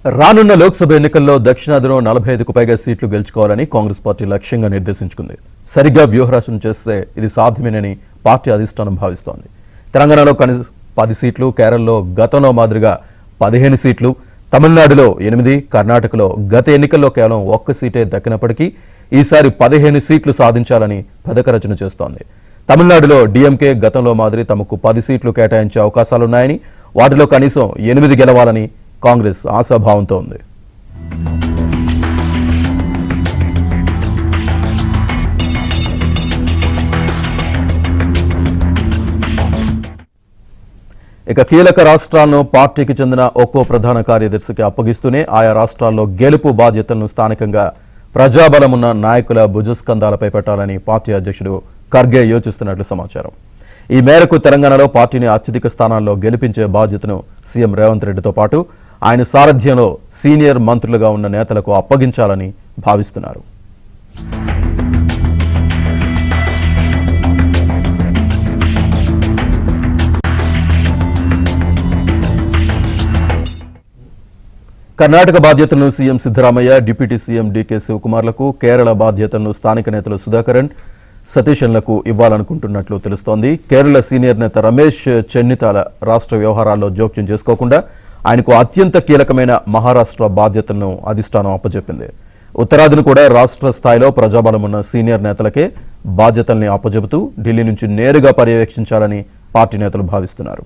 రానున్న లోక్సభ ఎన్నికల్లో దక్షిణాదిలో 45కు పైగా సీట్లు గెలుచుకోవాలని కాంగ్రెస్ పార్టీ లక్ష్యంగా నిర్దేశించుకుంది. సరిగ్గా వ్యూహరచన చేస్తే ఇది సాధ్యమేనని పార్టీ అధిష్టానం భావిస్తోంది. తెలంగాణలో కనీసం 10 సీట్లు, కేరళలో గతంలో మాదిరిగా 15 సీట్లు, తమిళనాడులో 8, కర్ణాటకలో గత ఎన్నికల్లో కేవలం 1 సీటే దక్కినప్పటికీ ఈసారి 15 సీట్లు సాధించాలని పథక రచన చేస్తోంది. తమిళనాడులో డీఎంకే గతంలో మాదిరి తమకు 10 సీట్లు కేటాయించే అవకాశాలున్నాయని, వాటిలో కనీసం 8 గెలవాలని కాంగ్రెస్ ఆశాభావంతో ఉంది. ఇక కీలక రాష్ట్రాలను పార్టీకి చెందిన ఒక్కో ప్రధాన కార్యదర్శికి అప్పగిస్తూనే ఆయా రాష్ట్రాల్లో గెలుపు బాధ్యతలను స్థానికంగా ప్రజాబలమున్న నాయకుల భుజస్కంధాలపై పెట్టాలని పార్టీ అధ్యక్షుడు ఖర్గే యోచిస్తున్నట్లు సమాచారం. ఈ మేరకు తెలంగాణలో పార్టీని అత్యధిక స్థానాల్లో గెలిపించే బాధ్యతను సీఎం రేవంత్ రెడ్డితో పాటు ఆయన సారథ్యంలో సీనియర్ మంత్రులుగా ఉన్న నేతలకు అప్పగించాలని భావిస్తున్నారు. కర్ణాటక బాధ్యతలను CM Siddaramaiah, deputy CM DK శివకుమార్లకు, కేరళ బాధ్యతలను స్థానిక నేతలు సుధాకరన్, సతీశన్లకు ఇవ్వాలనుకుంటున్నట్లు తెలుస్తోంది. కేరళ సీనియర్ నేత రమేష్ చెన్నితాల రాష్ట్ర వ్యవహారాల్లో జోక్యం చేసుకోకుండా ఆయనకు అత్యంత కీలకమైన మహారాష్ట్ర బాధ్యతలను అధిష్టానం అప్పచెప్పింది. ఉత్తరాదిని కూడా రాష్ట్ర స్థాయిలో ప్రజాబలం ఉన్న సీనియర్ నేతలకే బాధ్యతల్ని అప్పచెబుతూ ఢిల్లీ నుంచి నేరుగా పర్యవేక్షించాలని పార్టీ నేతలు భావిస్తున్నారు.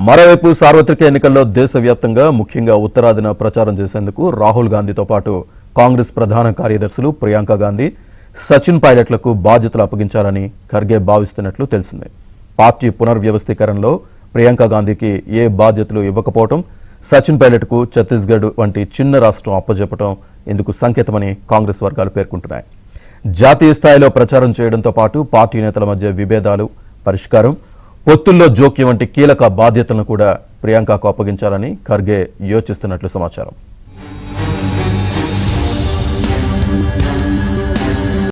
మరోవైపు సార్వత్రిక ఎన్నికల్లో దేశవ్యాప్తంగా ముఖ్యంగా ఉత్తరాదిన ప్రచారం చేసేందుకు రాహుల్ గాంధీతో పాటు కాంగ్రెస్ ప్రధాన కార్యదర్శులు ప్రియాంక గాంధీ, సచిన్ పైలట్లకు బాధ్యతలు అప్పగించాలని ఖర్గే భావిస్తున్నట్లు తెలిసింది. పార్టీ పునర్వ్యవస్థీకరణలో ప్రియాంక గాంధీకి ఏ బాధ్యతలు ఇవ్వకపోవడం, సచిన్ పైలట్కు ఛత్తీస్గఢ్ వంటి చిన్న రాష్ట్రం అప్పజెప్పడం ఇందుకు సంకేతమని కాంగ్రెస్ వర్గాలు పేర్కొంటున్నాయి. జాతీయ స్థాయిలో ప్రచారం చేయడంతో పాటు పార్టీ నేతల మధ్య విభేదాలు పరిష్కారం, పొత్తుల్లో జోక్యం వంటి కీలక బాధ్యతలను కూడా ప్రియాంకకు అప్పగించాలని ఖర్గే యోచిస్తున్నట్లు సమాచారం.